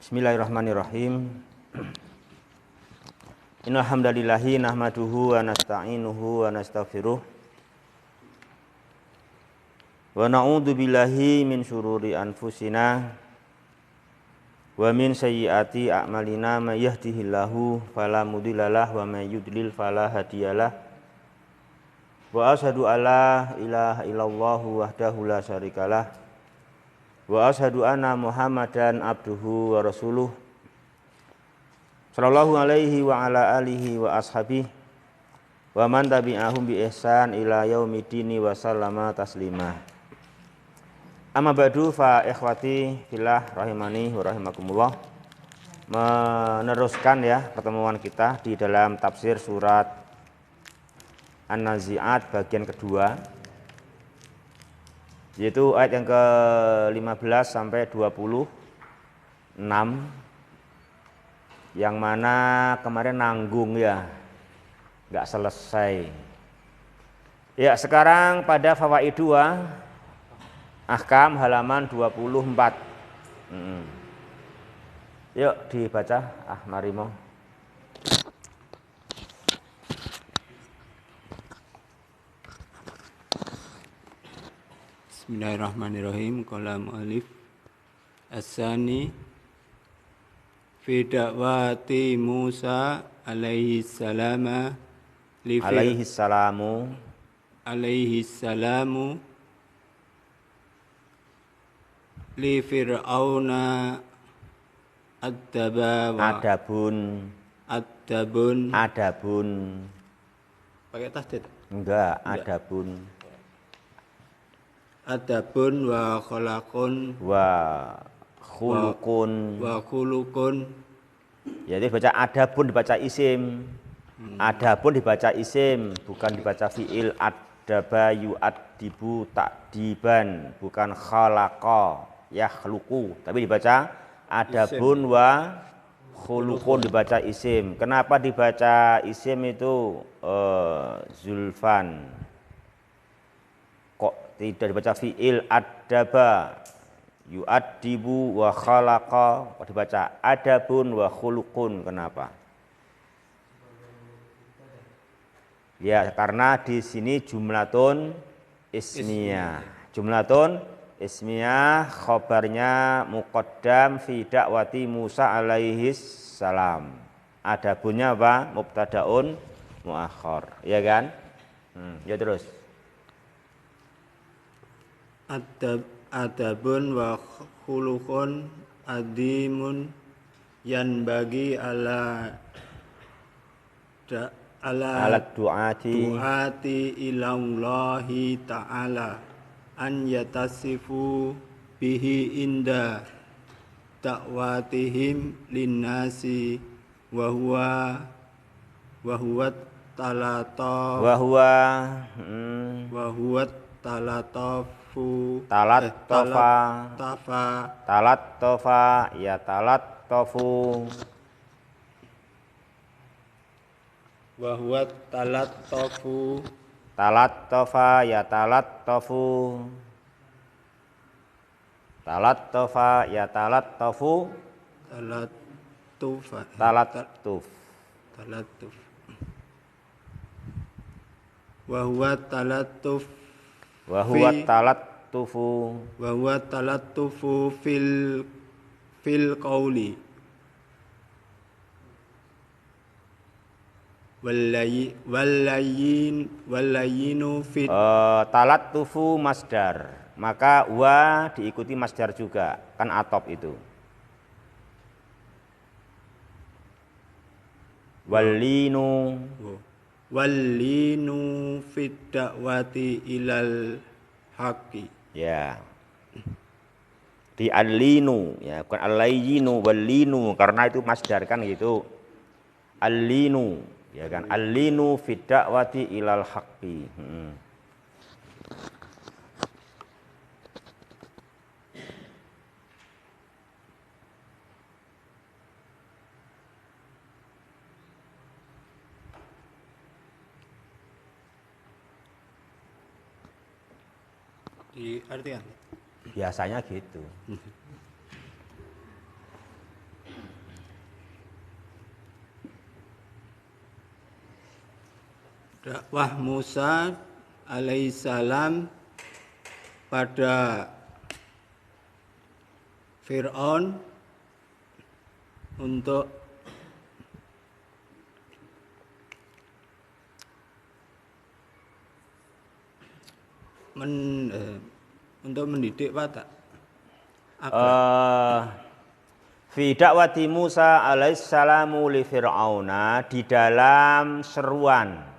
Bismillahirrahmanirrahim. Innal hamdalillahi nahmaduhu wa nasta'inuhu wa nastaghfiruh. Wa na'udzu billahi min syururi anfusina wa min sayyiati a'malina may yahdihillahu fala mudhillalah wa may yudlil fala hadiyalah. Wa asyhadu alla ilaha illallah wahdahu la syarikalah wa asyhadu anna Muhammadan abduhu wa rasuluh sallallahu alaihi wa ala alihi wa ashabihi wa man tabi'ahum bi ihsan ila yaumiddin wa sallama taslima. Amma ba'du fa ikhwati fillah rahimani wa rahimakumullah. Meneruskan ya pertemuan kita di dalam tafsir surat An-Nazi'at bagian kedua, yaitu ayat yang ke-15 sampai 26, yang mana kemarin nanggung ya, nggak selesai. Ya, sekarang pada fawaid 2 ahkam halaman 24. Yuk dibaca, Marimo. Bismillahirrahmanirrahim. Qala mu'allif as-sani fi da'wati Musa alaihi salamu li fir'auna adabun pakai tasdid? Enggak. Adabun wa khalaqun wa khuluqun. Jadi baca adabun dibaca isim. Adabun dibaca isim, bukan dibaca fiil. Adaba yu'addibu takdiban, bukan khalaqa yakhluqu, tapi dibaca adabun wa khuluqun, dibaca isim. Kenapa dibaca isim itu zulfan? Kok tidak dibaca fiil? Adaba yu'addibu wa khalaqa, kok dibaca adabun wa khuluqun? Kenapa? Ya, karena di sini jumlatun ismiyah. Jumlatun ismiyah, khobarnya muqaddam fi da'wati Musa alaihis salam. Adabunnya apa? Mubtadaun muakhar, ya kan? Ya terus. Adabun wa khuluqun adimun yanbagi ala du'ati ilallahi ta'ala an yatasifu bihi inda da'watihim linnasi wa huwa Talattofa ya talattofu wa huwa talattofu talattofa ya talattofu talattofa ya talattofu talattuf wa huwa talattufu fil qawli walayinu fit. Talattufu masdar, maka wa diikuti masdar juga, kan atop itu. Wallinu fit da'wati ilal haqqi. Ya, di allinu ya, bukan alayyinu, wallinu, karena itu masdar kan gitu. Allinu ya kan, allinu fid da'wati ilal haqqi. Diartikan? Biasanya gitu. dakwah Musa alaihissalam pada Fir'aun untuk mendidik watak fi dakwati Musa alaihiссalamu li Fir'auna, di dalam seruan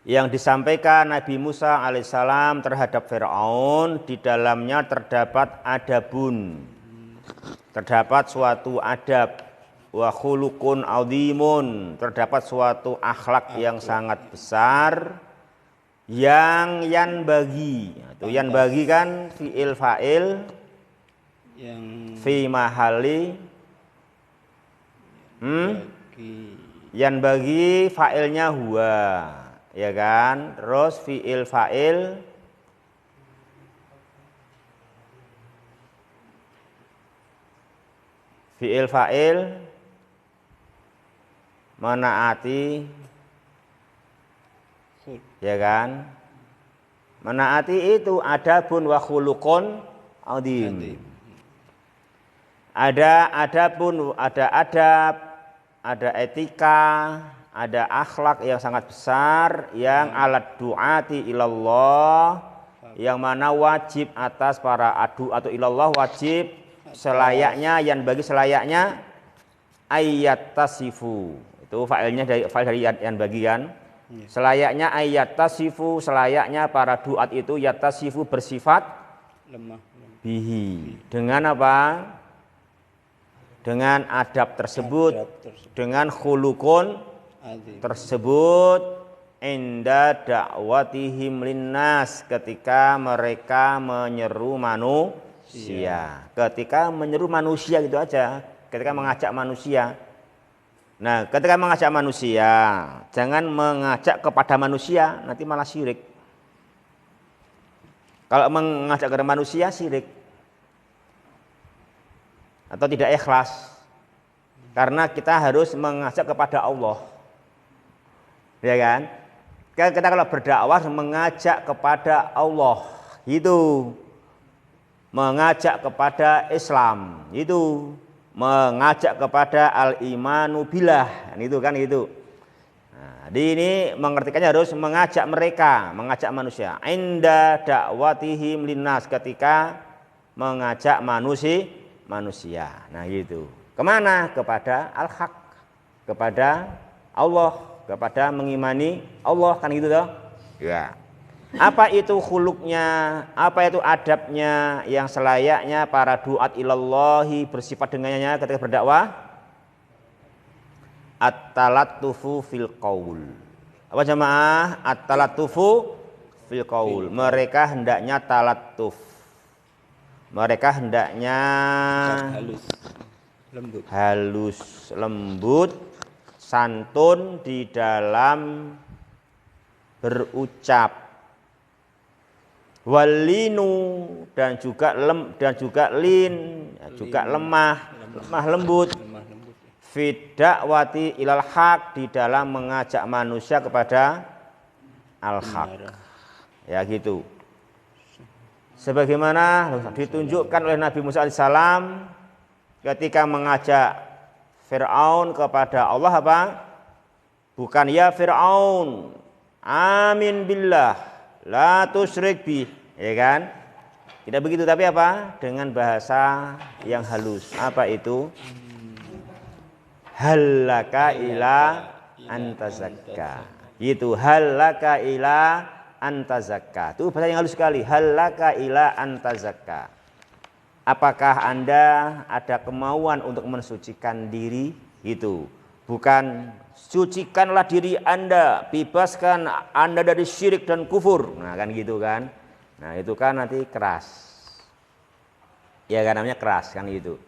yang disampaikan Nabi Musa alaihissalam terhadap Fir'aun, di dalamnya terdapat adabun, terdapat suatu adab, wa khuluqun azimun, terdapat suatu akhlak yang sangat besar, yang yan bagi, atau yan bagi kan fi'il fa'il yang fi mahali yan bagi fa'ilnya huwa, ya kan, terus fi'il fa'il menaati, ya kan, menaati itu adabun wa khuluqun adzim. Ada adabun, ada adab, ada etika, ada akhlak yang sangat besar, yang alat du'ati ilallah, yang mana wajib atas para adu atau ilallah, wajib selayaknya, yang bagi selayaknya ayat tasifu, itu failnya dari yang bagian, selayaknya ayat tasifu, selayaknya para duat itu yatasifu bersifat lemah bihi, dengan apa? Dengan adab tersebut, dengan khulukun tersebut, inda da'watihim linnas, ketika mereka menyeru manusia, ketika menyeru manusia gitu aja, ketika mengajak manusia. Nah, ketika mengajak manusia, jangan mengajak kepada manusia, nanti malah syirik. Kalau mengajak kepada manusia syirik atau tidak ikhlas, karena kita harus mengajak kepada Allah, ya kan? Kita kalau berdakwah mengajak kepada Allah, itu mengajak kepada Islam, itu mengajak kepada al-imanu billah, itu kan itu. Nah, di ini mengertikannya harus mengajak mereka, mengajak manusia. Inda da'watihim linnas, ketika mengajak manusia. Nah gitu. Kemana? Kepada al-haq, kepada Allah, kepada mengimani Allah, kan gitu toh? Ya. Apa itu khuluknya, apa itu adabnya yang selayaknya para duat ilallahi bersifat dengannya ketika berdakwah? At-talattufu fil qaul. Apa jamaah? At-talattufu fil qaul. Mereka hendaknya talattuf. Mereka hendaknya halus, lembut, santun di dalam berucap. Walinu, dan juga lin, juga lemah lembut. Fid da'wati ilal haq, di dalam mengajak manusia kepada al-haq. Ya gitu. Sebagaimana ditunjukkan oleh Nabi Musa alaihissalam ketika mengajak Fir'aun kepada Allah, apa? Bukan ya Fir'aun, amin billah, la tusyrik bih, ya kan? Tidak begitu, tapi apa? Dengan bahasa yang halus. Apa itu? Hallaka ila antazakka. Itu hallaka ila antazakka. Itu bahasa yang halus sekali. Hallaka ila antazakka. Apakah Anda ada kemauan untuk mensucikan diri? Itu bukan sucikanlah diri Anda, bebaskan Anda dari syirik dan kufur. Nah kan gitu kan. Nah itu kan nanti keras. Ya kan, namanya keras kan gitu.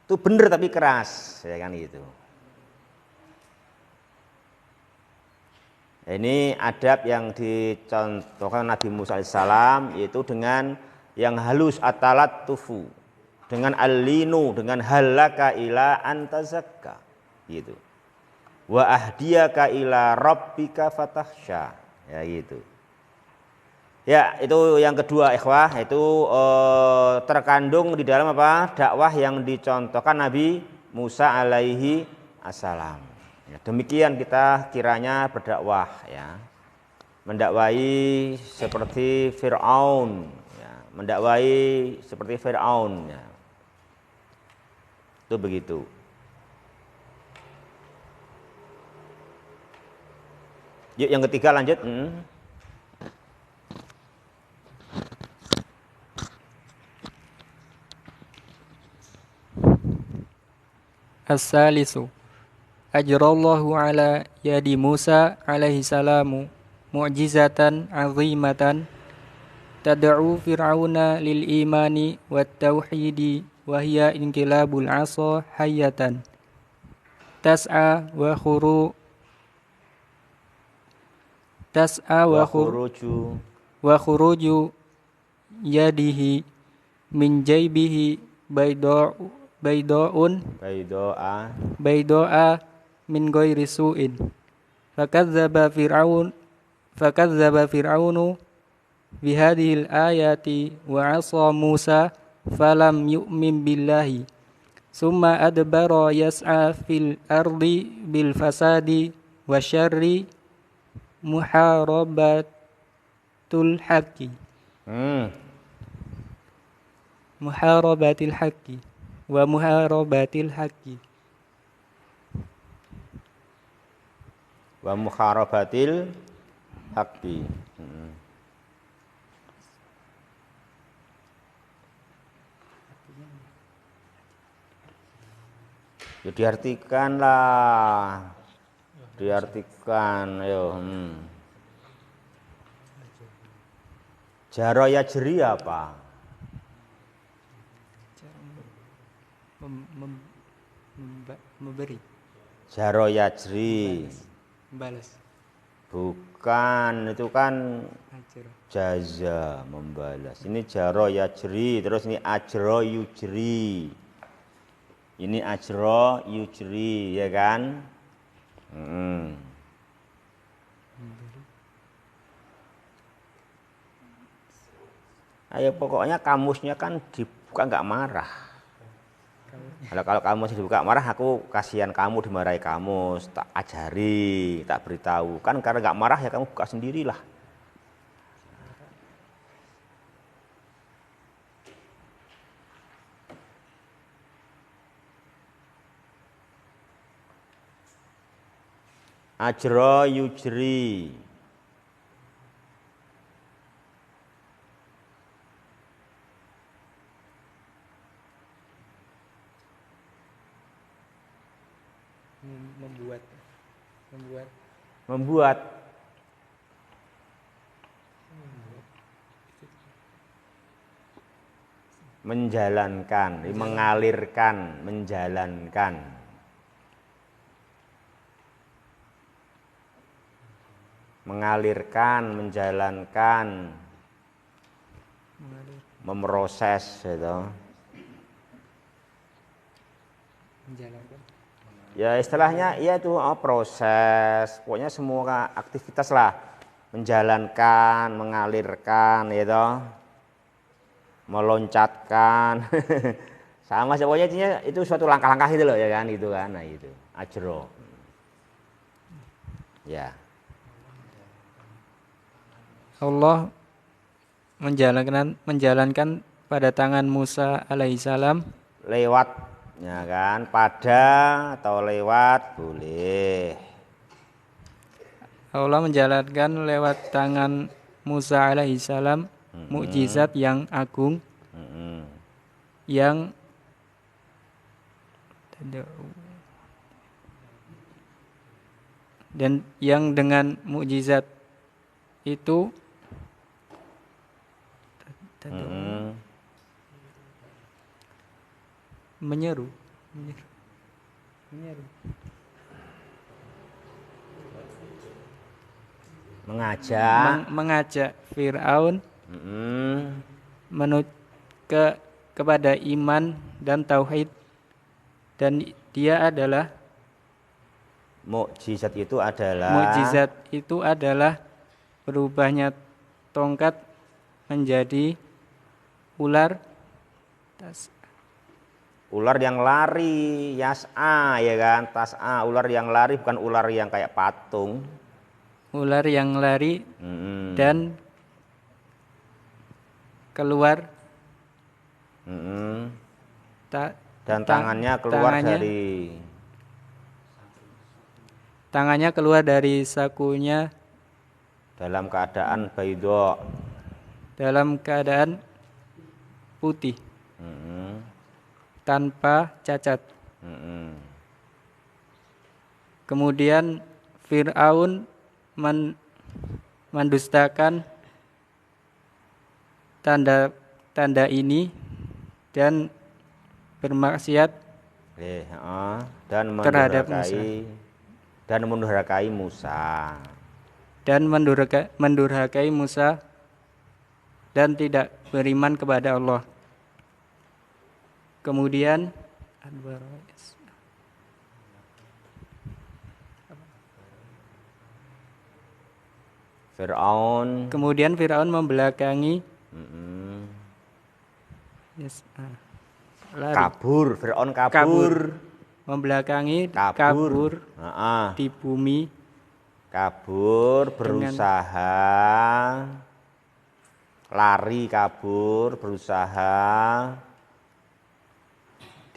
Itu bener tapi keras, ya kan gitu. Ini adab yang dicontohkan Nabi Musa alaihissalam, yaitu dengan yang halus, at-talattufu, dengan al-linu, dengan halaka ila antazakka, gitu. wa ahdiyaka ila rabbika fatahsya. Ya gitu. Ya, itu yang kedua ikhwah, itu terkandung di dalam apa? Dakwah yang dicontohkan Nabi Musa alaihi assalam. Ya, demikian kita kiranya berdakwah ya. Mendakwai seperti Fir'aun ya, mendakwai seperti Fir'aun ya. Itu begitu. Yuk yang ketiga lanjut. As-salisu ajrallahu ala yadi Musa alaihi salamu mu'jizatan azimatan tad'u fir'auna lil imani wat tauhidi wa hiya inqilabul 'asa hayatan tas'a wa khuru wa khuruju yadihi min jaybihi baydo'a min ghairi su'in fakadzdzaba fir'aunu bihadhil ayati wa 'asa Musa falam yu'min billahi summa adbara yas'a fil ardi bil fasadi wa syarri muharabatul haqqi muharabatil haqqi wa muharabatil haqqi wa muharabatil haqqi. Ya diartikan lah, diartikan, ayo. Jaro yajri apa? Memberi. Jaro yajri. Membalas. Bukan, itu kan jaza, membalas. Ini jaro yajri, terus ini ajro yujri. Ini ajro yujri, ya kan? Ayo pokoknya kamusnya kan dibuka nggak marah. Kalau kamus dibuka marah, aku kasihan kamu dimarahi kamus, tak ajari, tak beritahu. Kan karena nggak marah ya kamu buka sendirilah. Ajro yujri. Membuat menjalankan, mengalirkan, menjalankan. Mengalirkan, menjalankan, memproses gitu. Menjalankan. Ya istilahnya ya itu proses, pokoknya semua aktivitas lah, menjalankan, mengalirkan, gitu, meloncatkan, sama pokoknya itu suatu langkah-langkah itu loh ya kan, itu kan, nah itu ajro, ya. Allah menjalankan pada tangan Musa alaihissalam Lewat ya kan, pada atau lewat boleh. Allah menjalankan lewat tangan Musa alaihissalam mukjizat yang agung yang dan yang dengan mukjizat itu menyeru. Mengajak Fir'aun kepada iman dan tauhid, dan dia adalah Mukjizat itu adalah Mukjizat itu adalah berubahnya tongkat menjadi ular ular yang lari, yas'a ya kan, tas'a, ular yang lari bukan ular yang kayak patung. ular yang lari Mm-mm. dan keluar Mm-mm. ta- Dan ta- tangannya keluar tangannya keluar dari sakunya dalam keadaan baydha. dalam keadaan putih Mm-mm. tanpa cacat. Mm-mm. Kemudian Fir'aun mendustakan tanda-tanda ini dan bermaksiat Dan terhadap Musa mendurhakai Musa. mendurhakai Musa dan tidak beriman kepada Allah. Kemudian Fir'aun membelakangi lari. Fir'aun kabur. Membelakangi kabur di bumi, berusaha lari kabur, berusaha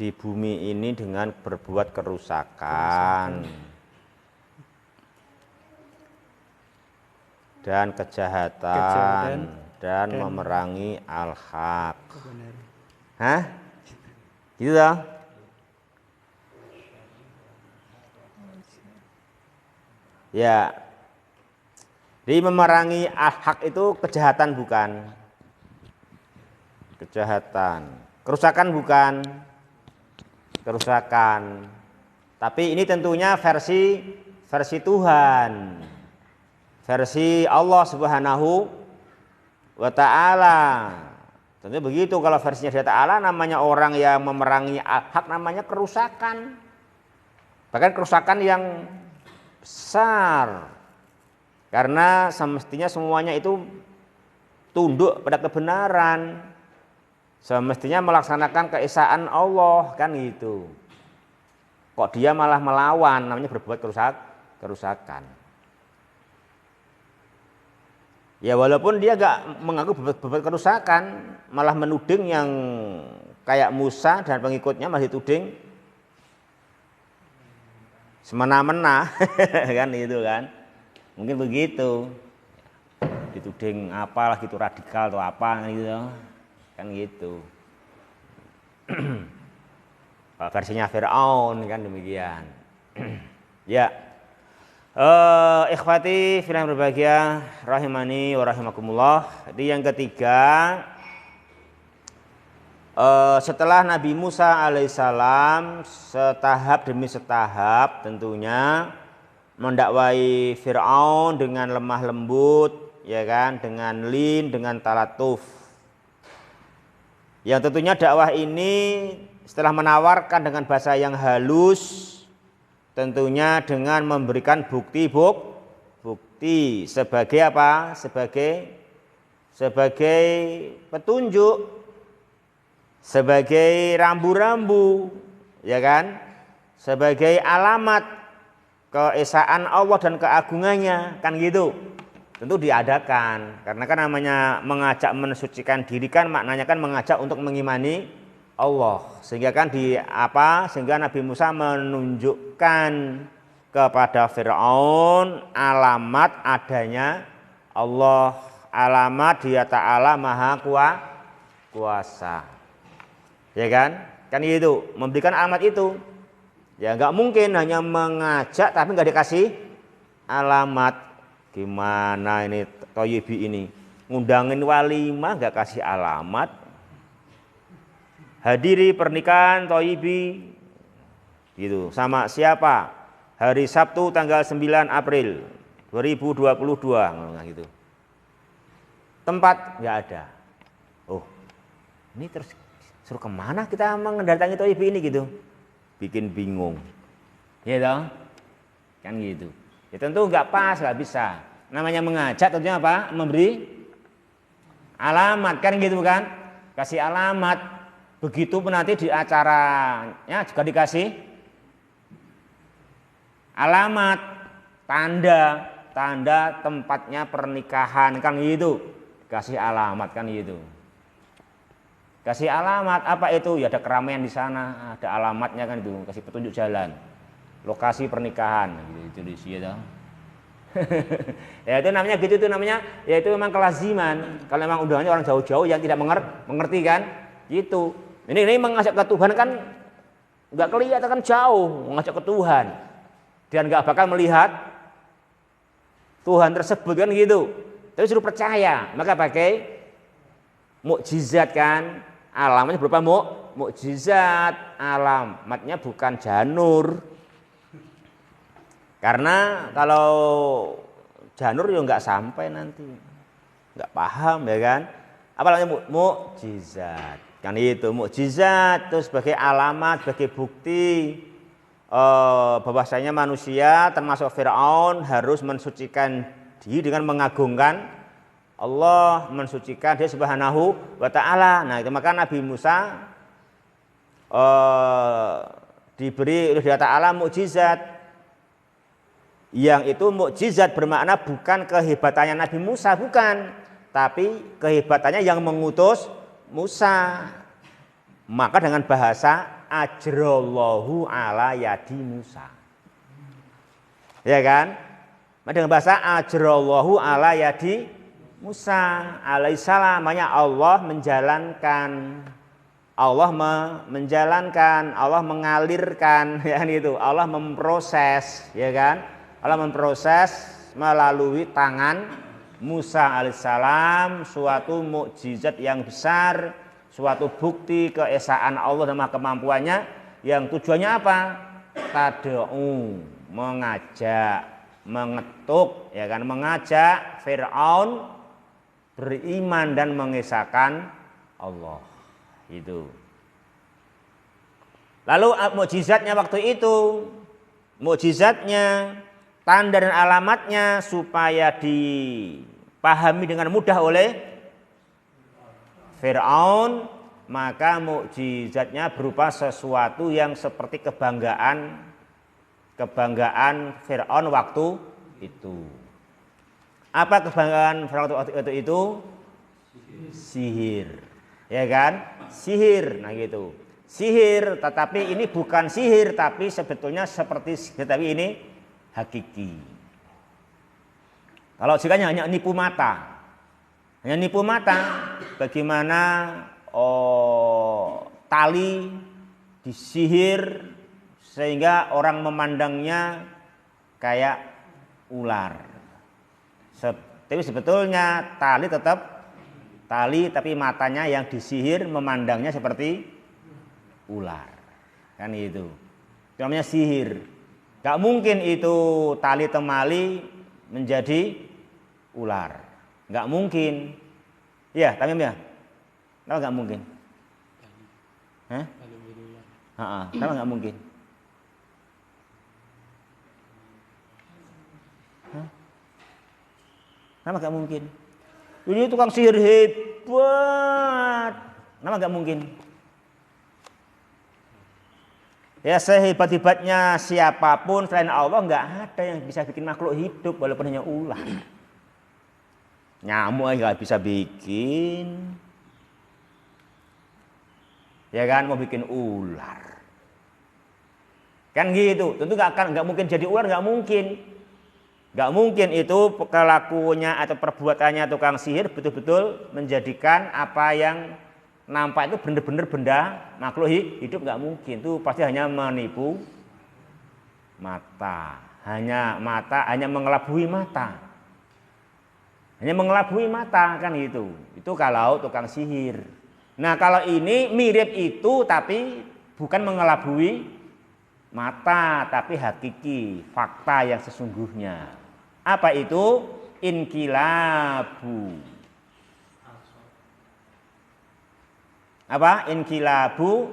di bumi ini dengan berbuat kerusakan dan kejahatan dan memerangi al-haq. Hah? Gitu toh? Ya. Jadi memerangi al-haq itu kejahatan bukan? Kejahatan. Kerusakan bukan? Kerusakan. Tapi ini tentunya versi Tuhan. Versi Allah Subhanahu wa ta'ala. Tentu begitu, kalau versinya Allah Ta'ala namanya orang yang memerangi al-haq namanya kerusakan. Bahkan kerusakan yang besar. Karena semestinya semuanya itu tunduk pada kebenaran. Semestinya melaksanakan keesaan Allah, kan gitu. Kok dia malah melawan, namanya berbuat kerusakan. Ya walaupun dia gak mengaku berbuat kerusakan, malah menuding yang kayak Musa dan pengikutnya masih tuding semena-mena kan itu kan. Mungkin begitu. Dituding apalah gitu radikal atau apa gitu. Kan gitu. Versinya Fir'aun kan demikian. Ya. Ikhwati fillah berbahagia rahimani wa rahimakumullah. Jadi yang ketiga, setelah Nabi Musa alaihissalam setahap demi setahap tentunya mendakwai Fir'aun dengan lemah lembut, ya kan, dengan lin, dengan talatuf. Yang tentunya dakwah ini setelah menawarkan dengan bahasa yang halus, tentunya dengan memberikan bukti sebagai apa? Sebagai petunjuk, sebagai rambu-rambu, ya kan? Sebagai alamat keesaan Allah dan keagungannya, kan gitu. Tentu diadakan, karena kan namanya mengajak mensucikan diri kan maknanya kan mengajak untuk mengimani Allah. Sehingga kan sehingga Nabi Musa menunjukkan kepada Fir'aun alamat adanya Allah, alamat Dia Ta'ala Maha Kuasa. Ya kan? Kan itu, memberikan alamat itu. Ya nggak mungkin hanya mengajak tapi nggak dikasih alamat. Gimana ini Thoyibi ini ngundangin walimah nggak kasih alamat, hadiri pernikahan Thoyibi gitu sama siapa, hari Sabtu tanggal 9 April 2022 gitu, tempat nggak ada. Oh ini terus suruh kemana kita mendatangi Thoyibi ini gitu, bikin bingung ya dong. Kan gitu. Ya tentu nggak pas, nggak bisa. Namanya mengajak tentunya apa? Memberi alamat kan gitu kan? Kasih alamat. Begitu pun nanti di acaranya juga dikasih alamat, tanda tempatnya pernikahan kan gitu. Kasih alamat kan gitu. Kasih alamat apa itu? Ya ada keramaian di sana, ada alamatnya kan itu, kasih petunjuk jalan. Lokasi pernikahan gitu di situ. Ya itu namanya gitu, itu namanya ya itu memang kelaziman. Kalau memang undangannya orang jauh-jauh yang tidak mengerti kan, gitu. Ini mengajak ke Tuhan kan nggak kelihatan kan jauh, mengajak ke Tuhan. Dan nggak bakal melihat Tuhan tersebut kan gitu. Tapi suruh percaya, maka pakai mukjizat kan. Alamatnya berupa mukjizat, alamatnya bukan janur. Karena kalau janur ya nggak sampai nanti, nggak paham ya kan. Apa namanya mukjizat? Kan itu mukjizat itu sebagai alamat, sebagai bukti bahwasanya manusia termasuk Firaun harus mensucikan diri dengan mengagungkan Allah, mensucikan dia subhanahu wa ta'ala. Nah itu maka Nabi Musa diberi oleh Allah Ta'ala mukjizat. Yang itu mukjizat bermakna bukan kehebatannya Nabi Musa, bukan. Tapi kehebatannya yang mengutus Musa. Maka dengan bahasa ajrallahu ala yadi Musa. Ya kan? Dengan bahasa ajrallahu ala yadi Musa alaihissalam, makanya Allah menjalankan, Allah mengalirkan, ya kan itu, Allah memproses, ya kan, Allah memproses melalui tangan Musa alaihissalam suatu mukjizat yang besar, suatu bukti keesaan Allah dan kemampuannya, yang tujuannya apa? Tad'u, mengajak, mengetuk, ya kan, mengajak Fir'aun beriman dan mengesahkan Allah itu. Lalu mukjizatnya waktu itu, mukjizatnya, tanda dan alamatnya supaya dipahami dengan mudah oleh Fir'aun, maka mukjizatnya berupa sesuatu yang seperti kebanggaan Fir'aun waktu itu. Apa kebanggaan Fir'aun waktu itu? Sihir. Ya kan? Sihir. Nah gitu. Sihir, tetapi ini bukan sihir, tapi sebetulnya seperti sihir, tapi ini hakiki. Kalau jika hanya nipu mata. Hanya nipu mata, bagaimana tali disihir sehingga orang memandangnya kayak ular. Tapi sebetulnya tali tetap tali, tapi matanya yang disihir memandangnya seperti ular. Kan itu. Itu namanya sihir. Gak mungkin itu tali temali menjadi ular. Gak mungkin. Iya, Tamim ya? Kenapa gak mungkin? Hah? Kenapa gak mungkin? Kenapa gak mungkin? Ini tukang sihir hebat. Kenapa gak mungkin? Ya sehebat-hebatnya siapapun selain Allah gak ada yang bisa bikin makhluk hidup walaupun hanya ular. Nyamuk aja gak bisa bikin. Ya kan, mau bikin ular. Kan gitu. Tentu gak mungkin jadi ular, gak mungkin. Gak mungkin itu kelakuannya atau perbuatannya tukang sihir betul-betul menjadikan apa yang nampak itu benar-benar benda makhluk hidup, gak mungkin. Itu pasti hanya menipu mata, hanya mengelabui mata. Hanya mengelabui mata kan itu. Itu kalau tukang sihir. Nah, kalau ini mirip itu tapi bukan mengelabui mata, tapi hakiki, fakta yang sesungguhnya. Apa itu? Inkilabu. Apa? Inkilabu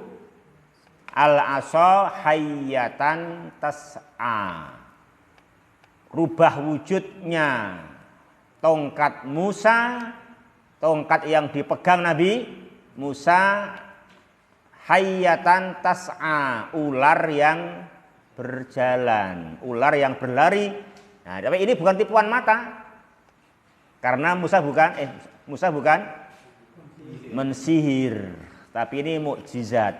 al-asa hayyatan tas'a. rubah wujudnya tongkat Musa, tongkat yang dipegang Nabi Musa, hayyatan tas'a, ular yang berjalan, ular yang berlari. Nah, tapi ini bukan tipuan mata. Karena Musa bukan mensihir, tapi ini mukjizat.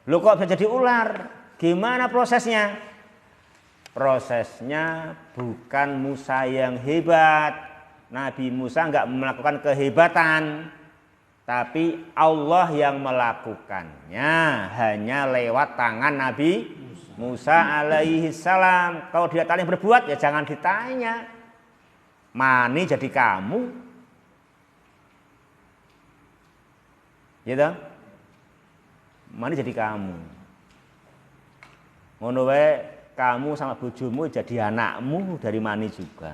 Loh kok bisa jadi ular? Gimana prosesnya? Prosesnya bukan Musa yang hebat. Nabi Musa enggak melakukan kehebatan, tapi Allah yang melakukannya hanya lewat tangan Nabi Musa alaihi salam. Kalau dia tanya berbuat ya jangan ditanya. Mani jadi kamu. Gitu. Mani jadi kamu. Ngono wae kamu sama bojomu jadi anakmu dari mani juga.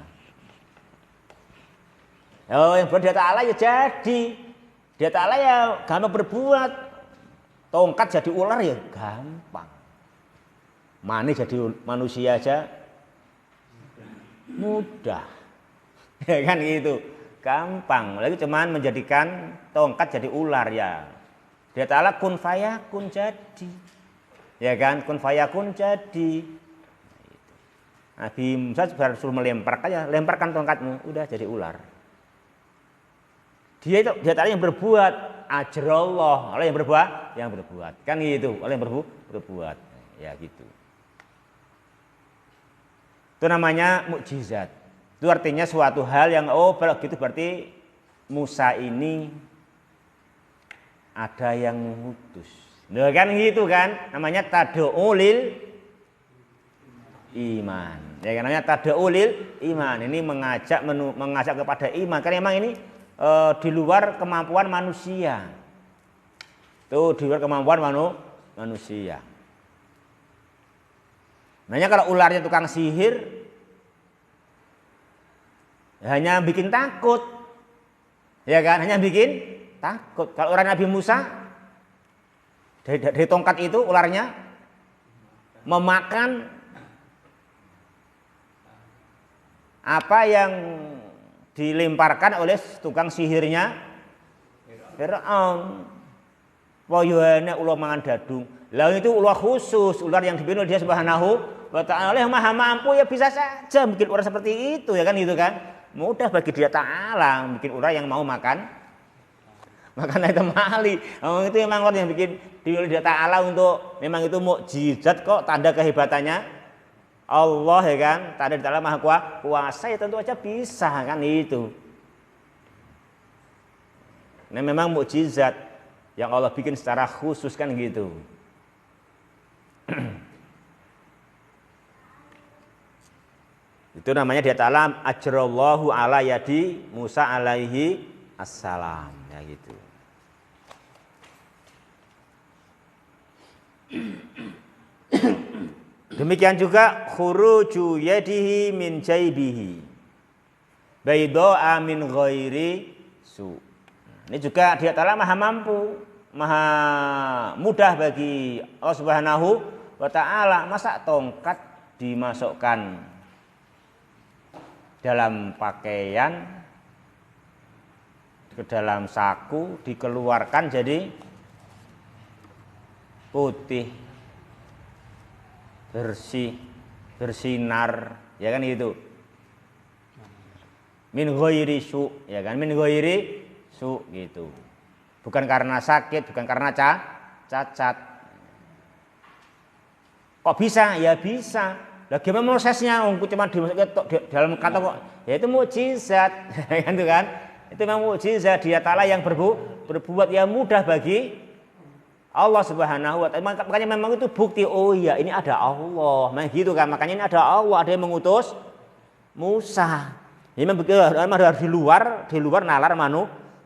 Oh, yang buat dia Ta'ala ya jadi. Dia Ta'ala ya gampang berbuat. Tongkat jadi ular ya gampang. Mani jadi manusia aja mudah. Ya kan gitu. Gampang. Lagi cuman menjadikan tongkat jadi ular ya. Dia Ta'ala kun fayakun jadi. Ya kan, kun fayakun jadi. Nabi Musa suruh melempar aja, lemparkan tongkatmu, udah jadi ular. Dia Ta'ala yang berbuat, ajrallah, Allah yang berbuat. Kan gitu, Allah yang berbuat. Ya gitu. Itu namanya mukjizat. Itu artinya suatu hal yang kalau gitu berarti Musa ini ada yang mengutus. Nah, kan gitu kan, namanya tad'ulil iman. Ya kan namanya tad'ulil iman. Ini mengajak kepada iman karena memang ini di luar kemampuan manusia. Tuh di luar kemampuan manusia. Makanya kalau ularnya tukang sihir hanya bikin takut, ya kan? Hanya bikin takut. Kalau orang Nabi Musa dari tongkat itu ularnya memakan apa yang dilemparkan oleh tukang sihirnya Firaun. Wayuhane ular mangan dadung. Lah itu ular khusus, ular yang dibina oleh Dia Subhanahu wa Ta'ala yang Maha Mampu ya bisa saja bikin ular seperti itu ya kan gitu kan. Mudah bagi Dia Ta'ala bikin ular yang mau makan itu mali. Itu memang orang yang bikin dipilih Dia Ta'ala untuk memang itu mukjizat kok, tanda kehebatannya Allah ya kan, tanda Dia Ta'ala Maha Kuasa ya tentu aja bisa kan itu. Ini memang mukjizat yang Allah bikin secara khusus kan gitu. Itu namanya Dia Ta'ala ajrallahu ala yadi Musa alaihi assalam ya gitu. Demikian juga khuruju yadihi min jaibihi bayda'a min ghairi su. Ini juga Dia Ta'ala Maha Mampu, Maha mudah bagi Allah Subhanahu wa Ta'ala. Masa tongkat dimasukkan dalam pakaian ke dalam saku, dikeluarkan jadi putih, bersih, bersinar, ya kan gitu. Min ghairi su, ya kan, min ghairi su gitu. Bukan karena sakit, bukan karena cacat. Kok bisa? Ya bisa. Lah gimana prosesnya? Cuma dimasukkan dalam kata kok. Ya itu mukjizat, kan itu kan? Itu memang mukjizat Dia Ta'ala yang berbuat yang mudah bagi Allah Subhanahu wa Ta'ala. Makanya memang itu bukti oh iya ini ada Allah. Nah gitu kan. Makanya ini ada Allah, ada yang mengutus Musa. Ini memang harus di luar nalar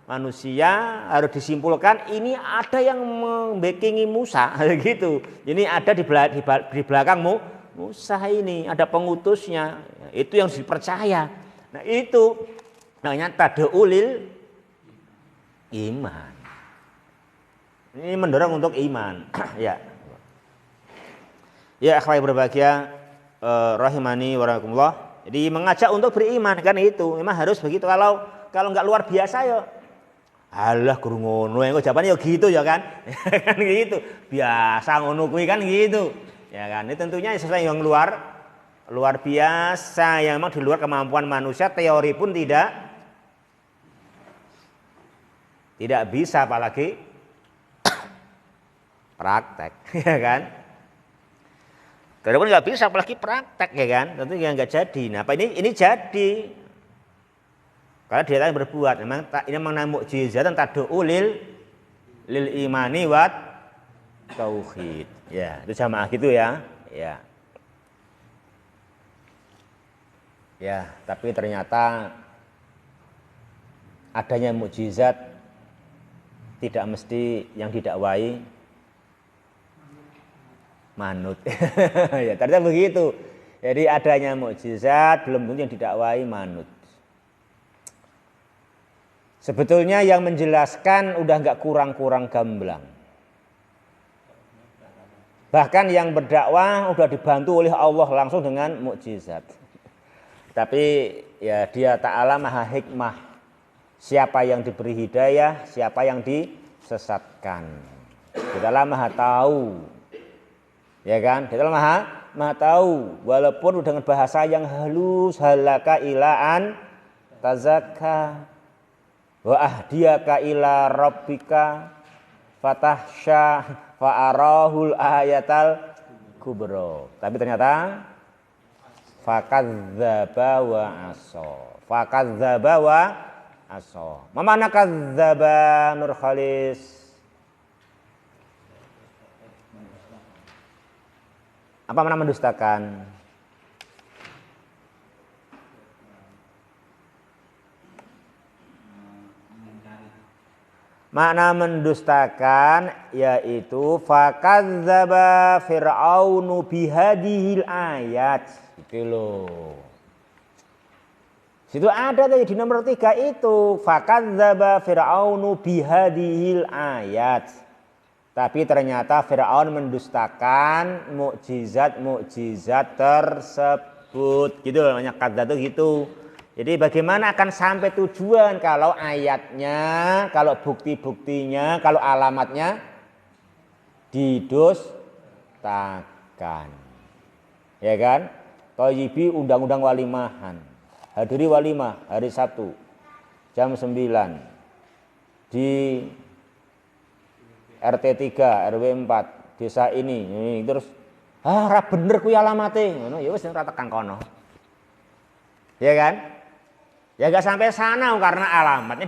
manusia harus disimpulkan ini ada yang membekingi Musa gitu. Ini ada di belakangmu Musa ini ada pengutusnya, itu yang dipercaya. Nah itu namanya tad'ulil iman. Ini mendorong untuk iman. Ya, ya akhwat berbahagia rahimani wa rahimakumullah. Jadi mengajak untuk beriman kan itu. Memang harus begitu. Kalau nggak luar biasa ya alah guru ngono yang jawabannya ya gitu ya kan. Kan gitu. Biasa ngono kuwi kan gitu. Ya kan. Ini tentunya sesuatu yang luar biasa yang memang di luar kemampuan manusia, teori pun tidak bisa apalagi praktek ya kan. Teori pun nggak bisa apalagi praktek ya kan. Tentu yang nggak jadi. Nah, apa ini jadi karena dia yang berbuat. Memang ini memang mukjizat tad'u lil imani wa tauhid. Ya, itu jamaah gitu ya. Ya. Ya, tapi ternyata adanya mukjizat tidak mesti yang didakwai manut. Ya, ternyata begitu. Jadi adanya mukjizat belum tentu yang didakwai manut. Sebetulnya yang menjelaskan udah nggak kurang-kurang gamblang. Bahkan yang berdakwah udah dibantu oleh Allah langsung dengan mukjizat. Tapi ya dia Ta'ala maha hikmah. Siapa yang diberi hidayah, siapa yang disesatkan. Dia Ta'ala maha tahu. Ya kan? Dia Ta'ala maha tahu. Walaupun dengan bahasa yang halus, halaka ilaan tazakka wa ahdiyaka ila rabbika fatahsya fa'arahul ayatal kubro. Tapi ternyata fakadzdzaba wa aso. Fakadzdzaba wa aso. Mana kadzdzaba Nur Khalis? Apa makna mendustakan? Makna mendustakan yaitu fakadzdzaba fir'aunu bihadhil ayat. Gitu loh. Situ ada tadi di nomor 3 itu fakadzdzaba fir'aunu bihadhil ayat. Tapi ternyata Fir'aun mendustakan mukjizat tersebut. Gitu namanya kadzdzab itu gitu. Jadi bagaimana akan sampai tujuan kalau ayatnya, kalau bukti-buktinya, kalau alamatnya didustakan. Ya kan? Thayyibi undang-undang walimahan. Hadiri walimah hari Sabtu jam 9 di RT 3 RW 4 desa ini. Terus ra bener kuwi alamate. Ngono ya wis ora tekan kono. Ya kan? Ya gak sampai sana karena alamatnya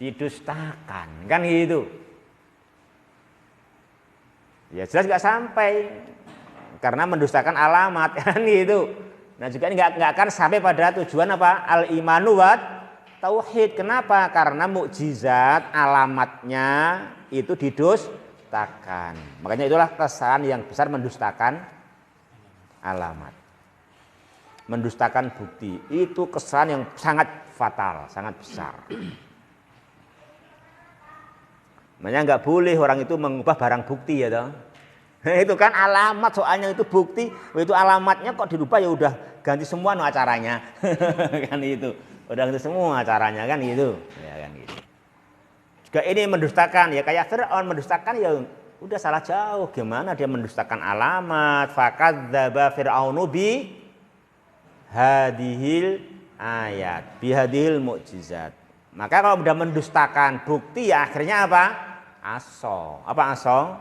didustakan kan gitu. Ya jelas gak sampai karena mendustakan alamat kan gitu. Nah juga ini gak akan sampai pada tujuan apa? Al-imanu wa tauhid. Kenapa? Karena mukjizat alamatnya itu didustakan. Makanya itulah kesan yang besar mendustakan alamat. Mendustakan bukti itu kesan yang sangat fatal, sangat besar. Makanya nggak boleh orang itu mengubah barang bukti ya toh. Itu kan alamat soalnya itu bukti, itu alamatnya kok dirubah ya udah ganti semua no acaranya. Kan itu. Udah ganti semua acaranya kan gitu. Ya kan gitu. Juga ini mendustakan ya kayak Fir'aun mendustakan ya udah salah jauh. Gimana dia mendustakan alamat? Fakadzdzaba fir'aunu bi hadhil ayat, bihadhil mukjizat. Maka kalau sudah mendustakan bukti ya akhirnya apa? Aso. Apa aso?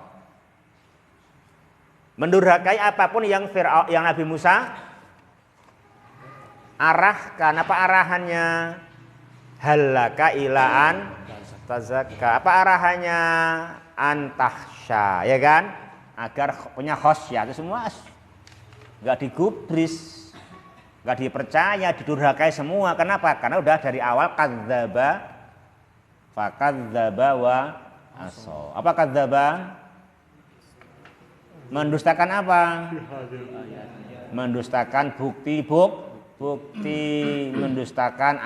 Mendurhakai apapun yang Nabi Musa arahkan. Apa arahannya? Halaka ilaan tazakka. Apa arahannya? Antahsya, ya kan? Agar punya khosyah itu semua enggak digubris. Enggak dipercaya, didurhakai semua. Kenapa? Karena udah dari awal kadzdzaba fakadzdzaba wa aso. Apa kadzdzaba? Mendustakan apa? Mendustakan bukti, mendustakan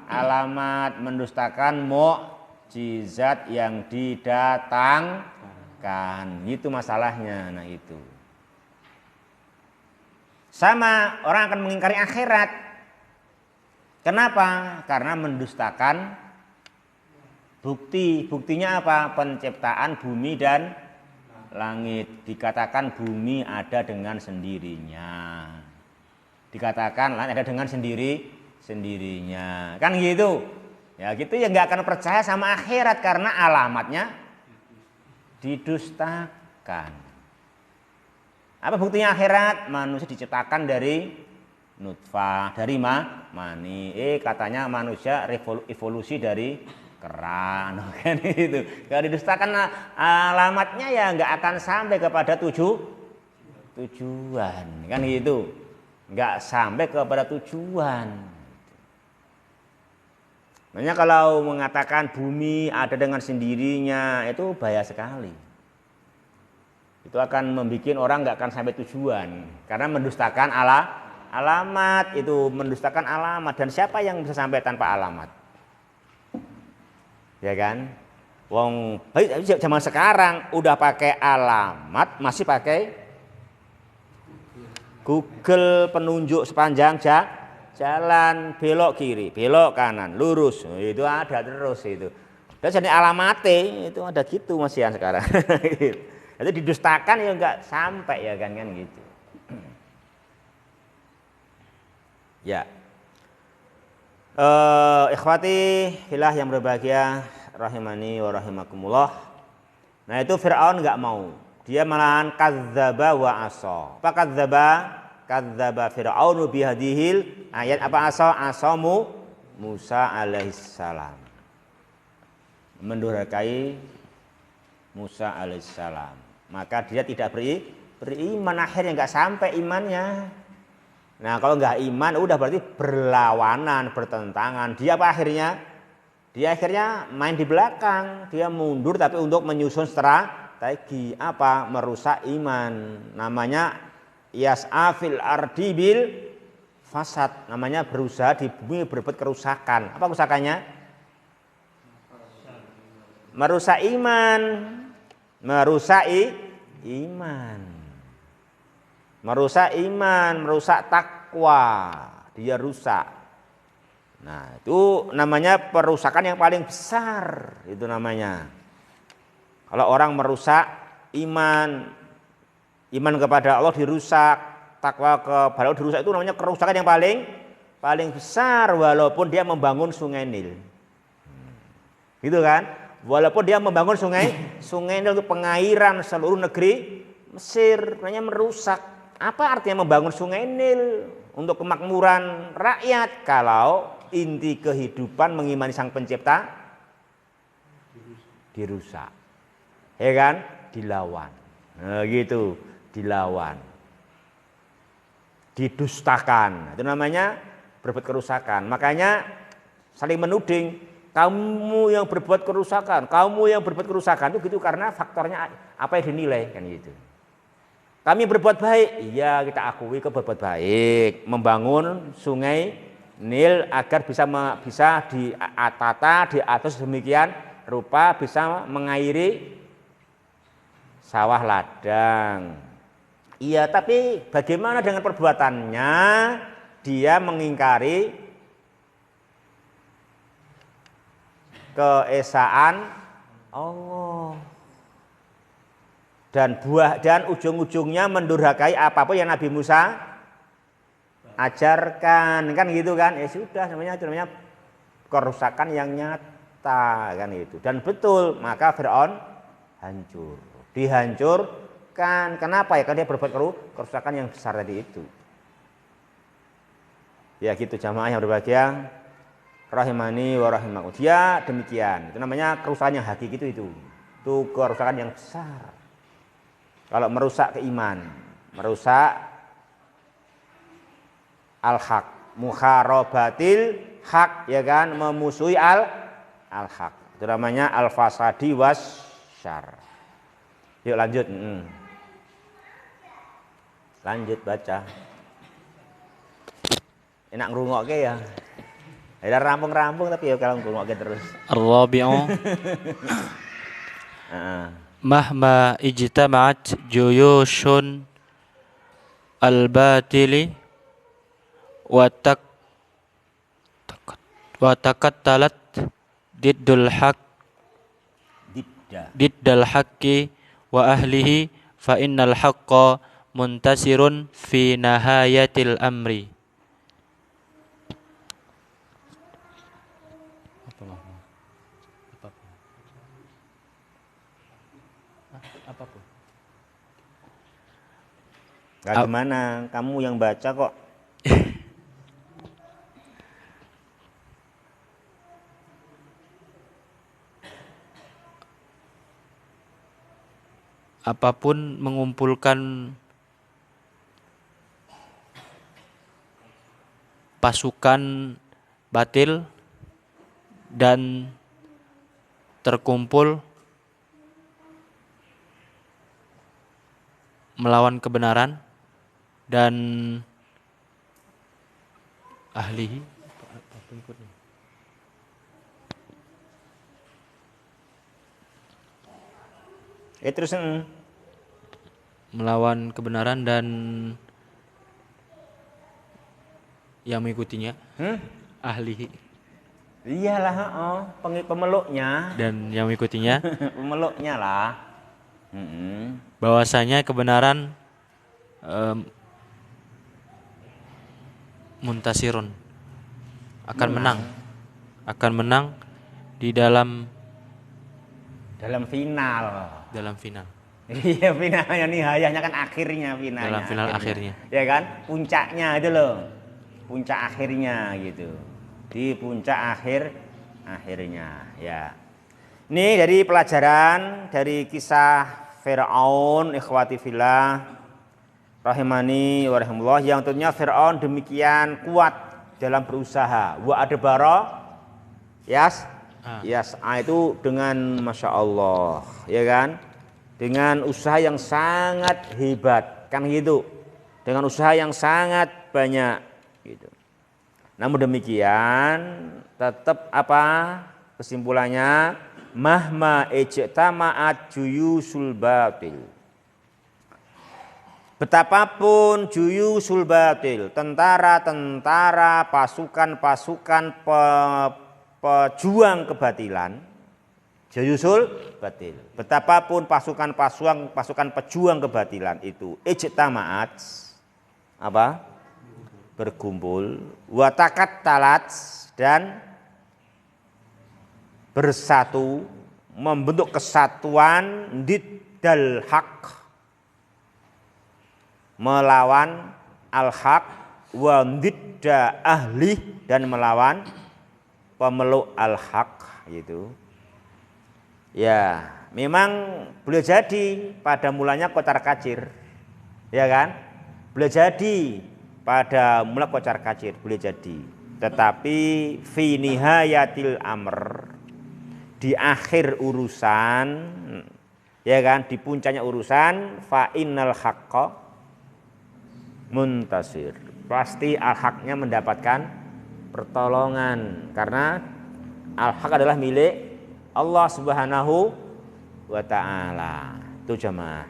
alamat, mendustakan mukjizat yang didatangkan. Itu masalahnya. Nah itu. Sama orang akan mengingkari akhirat. Kenapa? Karena mendustakan bukti. Buktinya apa? Penciptaan bumi dan langit. Dikatakan bumi ada dengan sendirinya. Dikatakan langit ada dengan sendirinya. Kan gitu. Ya gitu ya nggak akan percaya sama akhirat karena alamatnya didustakan. Apa buktinya akhirat? Manusia diciptakan dari nutfah, dari mani. Katanya manusia evolusi dari kera, kan itu. Kalau didustakan alamatnya ya nggak akan sampai kepada tujuan, kan gitu. Nggak sampai kepada tujuan. Makanya kalau mengatakan bumi ada dengan sendirinya itu bahaya sekali. Itu akan membuat orang nggak akan sampai tujuan karena mendustakan alamat, itu mendustakan alamat. Dan siapa yang bisa sampai tanpa alamat? Ya kan? Wong zaman sekarang udah pakai alamat, masih pakai Google penunjuk sepanjang jalan, belok kiri, belok kanan, lurus. Itu ada terus itu. Dan jadi alamatnya itu ada gitu masih yang sekarang. Itu didustakan ya enggak sampai ya kan gitu. Ya. Ikhwati fillah yang berbahagia rahimani wa rahimakumullah. Nah itu Fir'aun enggak mau. Dia malahan kadzdzaba wa asa. Apa kadzdzaba? Kadzdzaba Fir'aunu bihadihil ayat apa asamu Musa alaihissalam. Mendurhakai Musa alaihissalam. Maka dia tidak beriman, akhirnya nggak sampai imannya. Nah kalau nggak iman udah berarti berlawanan, bertentangan. Dia apa akhirnya? Dia akhirnya main di belakang. Dia mundur tapi untuk menyusun strategi apa? Merusak iman. Namanya yas'a fil ardi bil fasad. Namanya berusaha di bumi berbuat kerusakan. Apa kerusakannya? Merusak iman. Merusak iman, merusak takwa, dia rusak. Nah itu namanya perusakan yang paling besar, itu namanya. Kalau orang merusak iman kepada Allah dirusak, takwa kepada Allah dirusak, itu namanya kerusakan yang paling besar, walaupun dia membangun sungai Nil, gitu kan? Walaupun dia membangun sungai Nil untuk pengairan seluruh negeri Mesir, namanya merusak. Apa artinya membangun sungai Nil untuk kemakmuran rakyat kalau inti kehidupan mengimani Sang Pencipta dirusak, ya kan? Dilawan, nah, gitu, dilawan, didustakan. Itu namanya berbuat kerusakan. Makanya saling menuding. Kamu yang berbuat kerusakan, itu gitu karena faktornya apa yang dinilai kan gitu. Kami berbuat baik, iya kita akui ke berbuat baik, membangun sungai Nil agar bisa ditata, diatur sedemikian rupa bisa mengairi sawah ladang. Iya, tapi bagaimana dengan perbuatannya? Dia mengingkari keesaan Allah dan ujung-ujungnya mendurhakai apapun yang Nabi Musa ajarkan, kan gitu kan? Ya sudah, namanya kerusakan yang nyata kan itu. Dan betul, maka Fir'aun hancur, dihancurkan. Kenapa ya? Karena dia berbuat kerusakan yang besar tadi itu. Ya gitu jamaah yang berbahagia rahimani wa rahimakumullah. Dia demikian. Itu namanya kerusakan yang hakiki itu. Itu kerusakan yang besar. Kalau merusak keiman, merusak al-haq, muharabatil haq, ya kan, memusuhi al-haq. Itu namanya al-fasadi wasyarr. Yuk lanjut. Lanjut baca. Enak ngrungokke ya. Ada rampung-rampung tapi ya kalau ngrungokke terus. Ar-rabi'u mahma ijtama'at juyushun al-batili wa takattalat diddul haq Didda. diddal haqqi wa ahlihi fa innal haqqa muntasirun fi nahayatil amri. Apapun. Gimana? Kamu yang baca kok. Apapun mengumpulkan pasukan batil dan terkumpul melawan kebenaran dan ahlihi Terus melawan kebenaran dan yang mengikutinya ahlihi iyalah, pemeluknya dan yang mengikutinya pemeluknya lah. bahwasanya kebenaran muntasirun akan menang di dalam final. Iya, finalnya nihayahnya kan akhirnya finalnya. Dalam final akhirnya. Ya kan? Puncaknya itu loh. Puncak akhirnya gitu. Di puncak akhirnya ya. Ini dari pelajaran dari kisah Fir'aun ikhwati fillah rahimani wa rahimullah, yang tentunya Fir'aun demikian kuat dalam berusaha. Wa adbara itu dengan Masya Allah, ya kan? Dengan usaha yang sangat hebat, kan gitu. Dengan usaha yang sangat banyak, gitu. Namun demikian, tetap apa kesimpulannya? Mahma ijtama'at juyusul batil. Betapapun juyusul batil, tentara-tentara, pasukan-pasukan pejuang kebatilan, juyusul batil. Betapapun pasukan pejuang kebatilan itu ijtama'at apa? Berkumpul, watakattalat dan bersatu, membentuk kesatuan diddal haq, melawan al-haq, wa didda ahli, dan melawan pemeluk al-haq gitu. Ya, memang boleh jadi pada mulanya kocar-kacir, ya kan? Boleh jadi pada mula kocar-kacir, boleh jadi. Tetapi fi nihayatil amr, di akhir urusan, ya kan, di puncaknya urusan, fa innal haqqa muntasir, pasti al-haqnya mendapatkan pertolongan, karena al-haq adalah milik Allah Subhanahu wa ta'ala. Itu jemaah.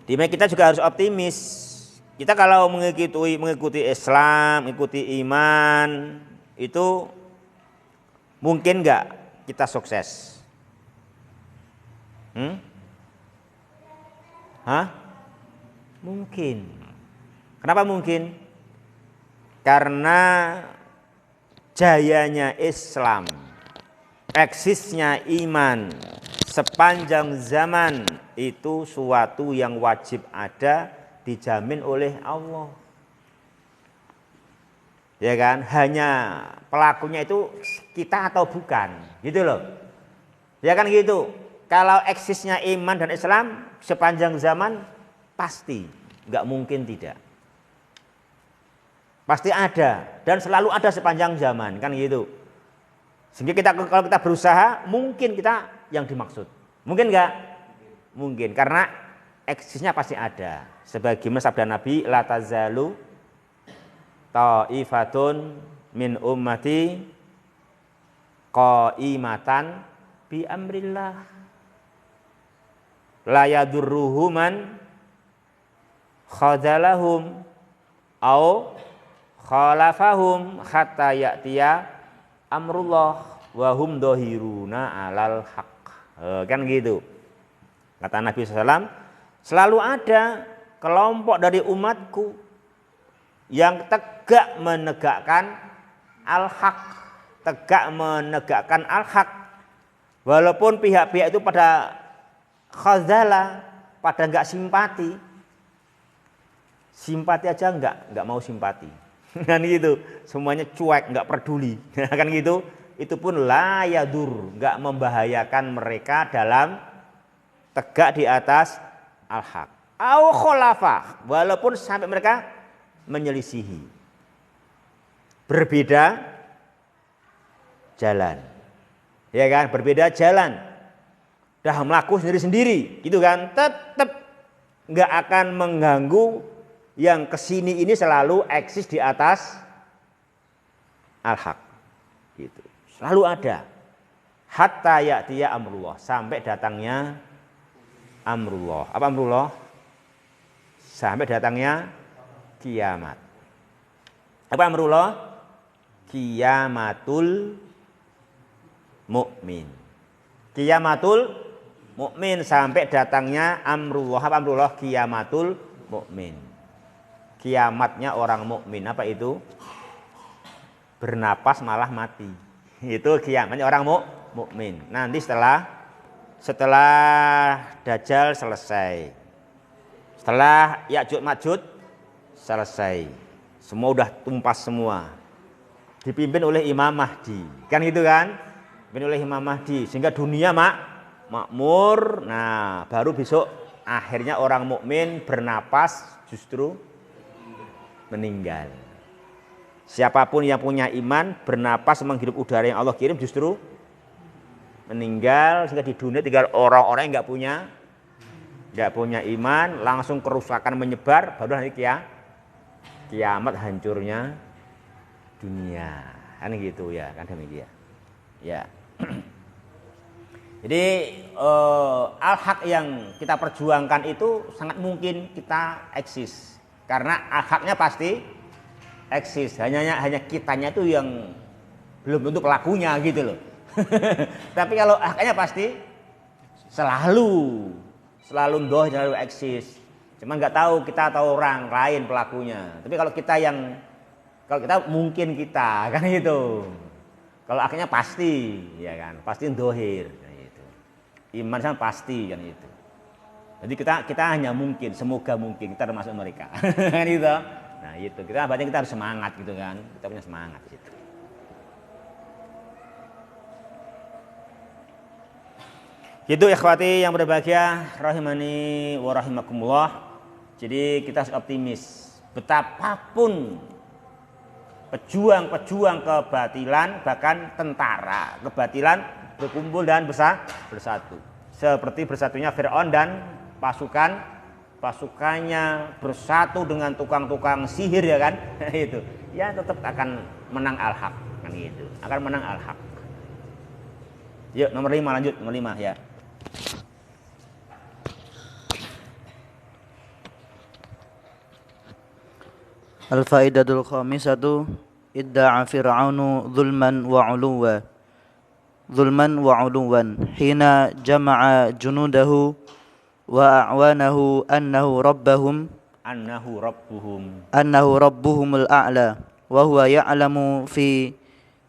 Dimana kita juga harus optimis. Kita kalau mengikuti Islam, mengikuti iman, itu mungkin enggak kita sukses? Mungkin. Kenapa mungkin? Karena jayanya Islam, eksisnya iman sepanjang zaman itu suatu yang wajib ada, dijamin oleh Allah. Ya kan? Hanya pelakunya itu kita atau bukan, gitu loh. Ya kan gitu. Kalau eksisnya iman dan Islam sepanjang zaman, pasti, nggak mungkin tidak. Pasti ada dan selalu ada sepanjang zaman, kan gitu. Sehingga kalau kita berusaha, mungkin kita yang dimaksud. Mungkin nggak? Mungkin, karena eksisnya pasti ada. Sebagaimana sabda Nabi, la tazalu ta'ifatun min ummati qaimatan bi amrillah la yadurruhu man khadzalahum au khalafahum hatta ya'tiya amrullah wa hum dhahiruna alal haq. Kan gitu. Kata Nabi SAW, selalu ada kelompok dari umatku yang tegak menegakkan al-haq, tegak menegakkan al-haq, walaupun pihak-pihak itu pada khazala, pada enggak simpati aja enggak mau simpati. Kan gitu, semuanya cuek, enggak peduli. Kan gitu, itu pun la yadur, enggak membahayakan mereka dalam tegak di atas al-haq. Au khalafah, walaupun sampai mereka menyelisihi, berbeda jalan, ya kan, berbeda jalan, dah melaku sendiri-sendiri, gitu kan, tetap nggak akan mengganggu yang kesini ini selalu eksis di atas al-haq, gitu, selalu ada, hatta ya'tiya amrullah, sampai datangnya amrullah. Apa amrullah? Sampai datangnya kiamat. Apa amrullah? Kiamatul mukmin. Kiamatul mukmin, sampai datangnya amrullah. Apa amrullah? Kiamatul mukmin. Kiamatnya orang mukmin. Apa itu? Bernapas malah mati. Itu kiamatnya orang mukmin. Nanti setelah Dajjal selesai, setelah Ya'juj Ma'juj selesai, semua udah tumpas semua, dipimpin oleh Imam Mahdi, kan gitu kan, dipimpin oleh Imam Mahdi, sehingga dunia makmur. Nah, baru besok akhirnya orang mukmin bernapas justru meninggal. Siapapun yang punya iman bernapas menghirup udara yang Allah kirim justru meninggal, sehingga di dunia tinggal orang-orang yang nggak punya iman, langsung kerusakan menyebar, baru nanti kiamat hancurnya dunia, kan gitu ya, kan demikian ya. Jadi al-haq yang kita perjuangkan itu sangat mungkin kita eksis, karena al-haqnya pasti eksis, hanya kitanya itu yang belum tentu pelakunya gitu loh. Tapi kalau haknya pasti selalu eksis. Cuma nggak tahu kita atau orang lain pelakunya. Tapi kalau kita mungkin kita kan gitu. Kalau akhirnya pasti, ya kan, pasti dohir, kan gitu. Iman sama pasti kan itu. Jadi kita hanya mungkin, semoga mungkin kita termasuk mereka, kan gitu. Nah itu kita harus semangat gitu kan. Kita punya semangat gitu. Gitu ikhwati yang berbahagia rahimani wa rahimakumullah. Jadi kita harus optimis. Betapapun pejuang kebatilan, bahkan tentara kebatilan berkumpul dan bersatu. Seperti bersatunya Fir'aun dan pasukannya bersatu dengan tukang-tukang sihir, ya kan? Itu. Ya tetap akan menang al-haq, kan gitu. Akan menang al-haq. Yuk nomor 5, lanjut nomor 5 ya. Al-faidatul khamisatu idda'a fir'aunu zulman wa 'uluwan hina jama'a junudahu wa a'wanahu annahu rabbuhumul a'la wa huwa ya'lamu fi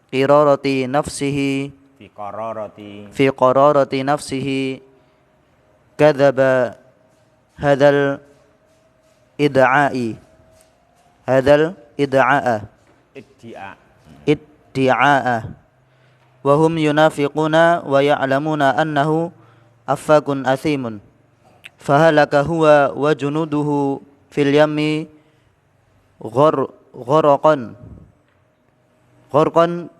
qirarati nafsihi kadzaba hadzal idda'a wa hum yunafiquna wa ya'lamuna annahu affakun athimun fahalaka huwa wa junuduhu fil yammi gharqan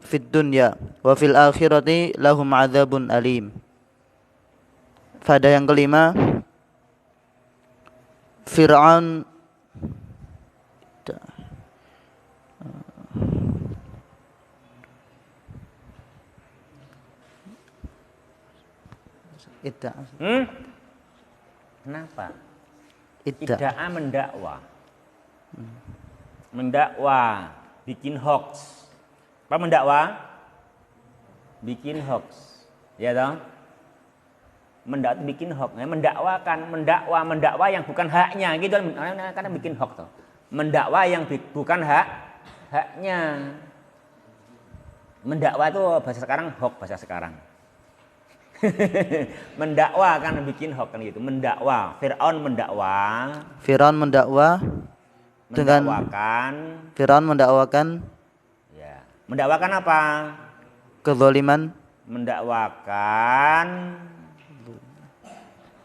fid dunya wa fil akhirati lahum adzabun alim. Faedah yang kelima, Fir'aun Kenapa? Idda'a mendakwa. Mendakwa, bikin hoax. Apa mendakwa? Bikin hoax. Ya toh? Mendakwa bikin hoax. Mendakwa yang bukan haknya gitu karena bikin hoax toh. Mendakwa yang bukan haknya. Mendakwa itu bahasa sekarang hoax bahasa sekarang. Mendakwa kan bikin hoax kan gitu. Mendakwa. Fir'aun mendakwa dengan Fir'aun mendakwakan ya. Mendakwakan apa? Kezaliman. Mendakwakan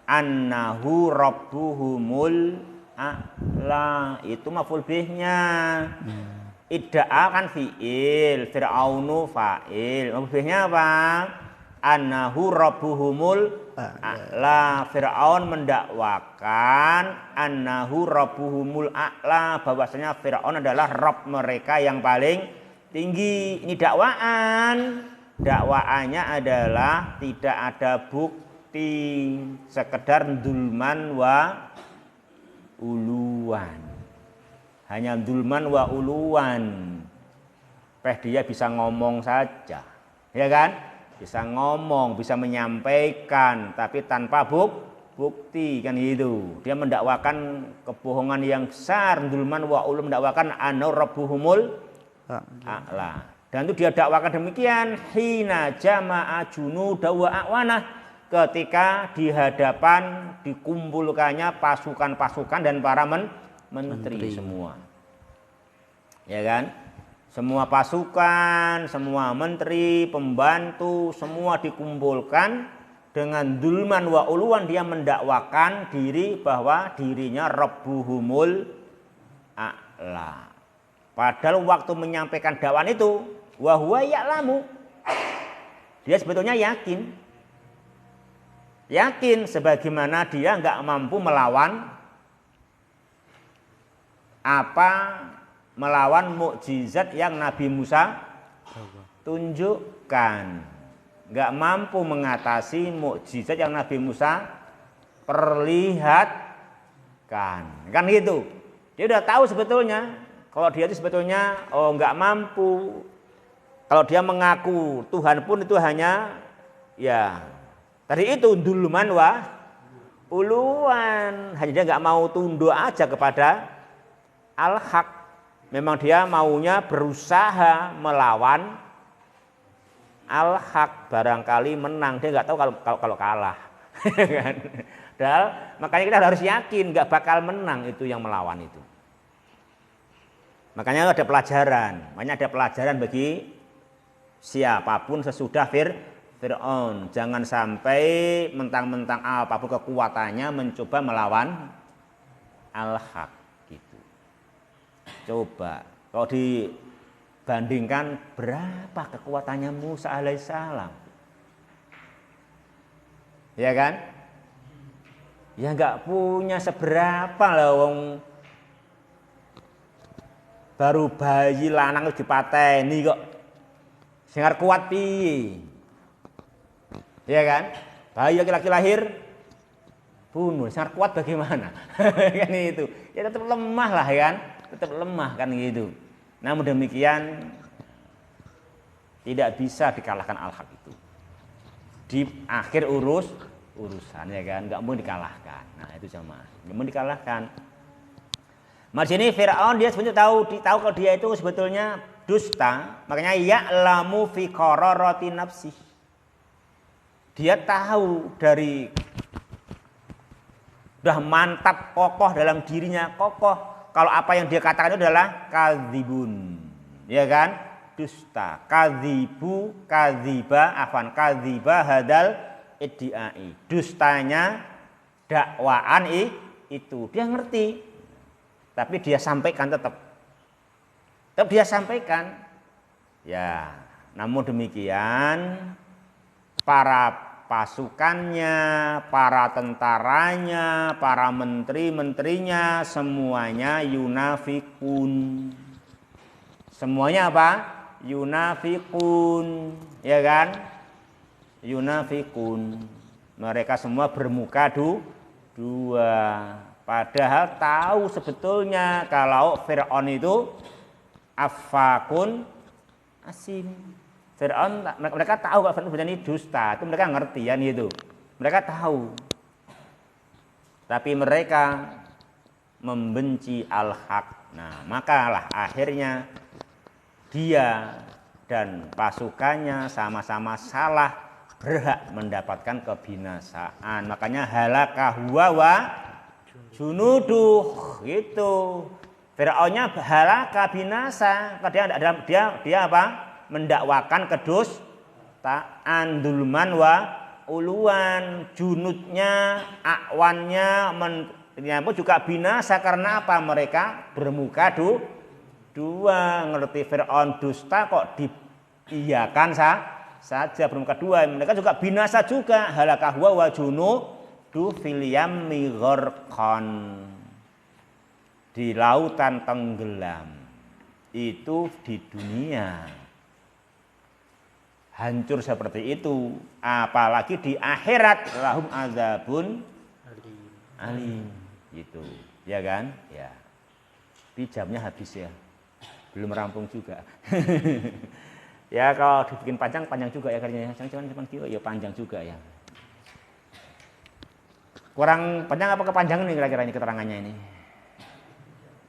annahu rabbuhumul a'la. Itu maf'ul bihnya. Idda'a kan fi'il, Fir'aunu fa'il. Maf'ul bihnya apa? Annahu rabbuhumul a'la. Fir'aun mendakwakan annahu rabbuhumul a'la, bahwasanya Fir'aun adalah Rabb mereka yang paling tinggi. Ini dakwaan. Dakwaannya adalah tidak ada bukti, sekedar dulman wa uluan. Hanya dulman wa uluan. Dia bisa ngomong saja, ya kan? Bisa ngomong, bisa menyampaikan, tapi tanpa bukti kan itu. Dia mendakwakan kebohongan yang besar, dulman wa ulu, mendakwakan anau rabbuhumul a'la. Dan itu dia dakwakan demikian hina jama'a junuda wa a'wanah, ketika di hadapan dikumpulkannya pasukan-pasukan dan para menteri semua. Ya kan? Semua pasukan, semua menteri, pembantu, semua dikumpulkan dengan dulman wa uluan. Dia mendakwakan diri bahwa dirinya rabbuhumul a'la. Padahal waktu menyampaikan dakwaan itu wa huwa ya'lamu, dia sebetulnya yakin sebagaimana dia enggak mampu melawan mukjizat yang Nabi Musa tunjukkan. Enggak mampu mengatasi mukjizat yang Nabi Musa perlihatkan. Kan gitu. Dia udah tahu sebetulnya kalau dia itu sebetulnya enggak mampu. Kalau dia mengaku Tuhan pun itu hanya ya tadi itu dulman wa uluan. Hanya dia enggak mau tunduk aja kepada al-haq. Memang dia maunya berusaha melawan al-haq, barangkali menang. Dia enggak tahu kalau kalah. Makanya kita harus yakin enggak bakal menang itu yang melawan itu. Makanya ada pelajaran. Makanya ada pelajaran bagi siapapun sesudah Fir'aun. Jangan sampai mentang-mentang apapun kekuatannya mencoba melawan al-haq gitu. Coba kalau dibandingkan berapa kekuatannya Musa alaihissalam, ya kan? Ya nggak punya seberapa lah, wong baru bayi lanang dipateni kok. Sing arep kuat piye? Ya kan? Bayi laki-laki lahir bunuh, sing arep kuat bagaimana? Kan itu. Ya tetap lemah lah ya kan? Tetap lemah kan gitu. Namun demikian tidak bisa dikalahkan al-haq itu. Di akhir urusan ya kan, enggak mau dikalahkan. Nah, itu jamaah. Enggak mau dikalahkan. Mas ini Fir'aun dia sebenarnya tahu kalau dia itu sebetulnya dusta, makanya ya'lamu fi qararati nafsi. Dia tahu dari udah mantap kokoh dalam dirinya, kokoh kalau apa yang dia katakan itu adalah kadzibun. Ya kan? Dusta. Kadzibu, kadziba, kadziba hadal iddi'ai. Dustanya dakwaan itu. Dia ngerti. Tapi dia sampaikan tetap dia sampaikan. Ya, namun demikian para pasukannya, para tentaranya, para menteri-menterinya semuanya yunafikun. Semuanya apa? Yunafikun, ya kan? Yunafikun. Mereka semua bermuka dua. Padahal tahu sebetulnya kalau Fir'aun itu afakun asim. Fir'aun, mereka tahu kalau Fir'aun ini dusta, itu mereka ngerti ya itu. Mereka tahu. Tapi mereka membenci al-haq. Nah, makalah akhirnya dia dan pasukannya sama-sama salah, berhak mendapatkan kebinasaan. Makanya halaka huwa wa junuduh gitu. Fir'aunnya halaka binasa. Dia apa? Mendakwakan kedustaan, dulman wa uluan, junudnya, akwannya pun juga binasa karena apa? Mereka bermuka dua, ngerti Fir'aun dusta kok diiyakan saja bermuka dua. Mereka juga binasa juga. Halakah huwa wa junudu fil yammi gharqan, di lautan tenggelam. Itu di dunia hancur seperti itu, apalagi di akhirat lahum azabun alim gitu, ya kan? Ya. Tapi jamnya habis ya. Belum rampung juga. Ya kalau dibikin panjang juga ya kayaknya. Cuman kilo ya panjang juga ya. Kurang panjang apa kepanjangan nih kira-kira ini keterangannya ini?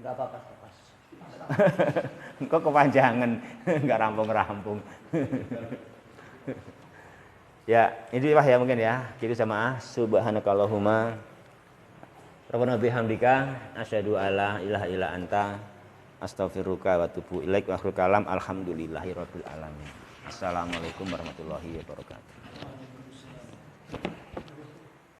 Enggak apa-apa, pas. Kok kepanjangan, enggak rampung-rampung. Ya, ini lah ya mungkin ya. Jadi jamaah, subhanakallahumma rabbana bihamdika asyhadu alla ilaha illa anta astaghfiruka wa atubu ilaik wa akhiru kalam alhamdulillahirabbil alamin. Assalamualaikum warahmatullahi wabarakatuh.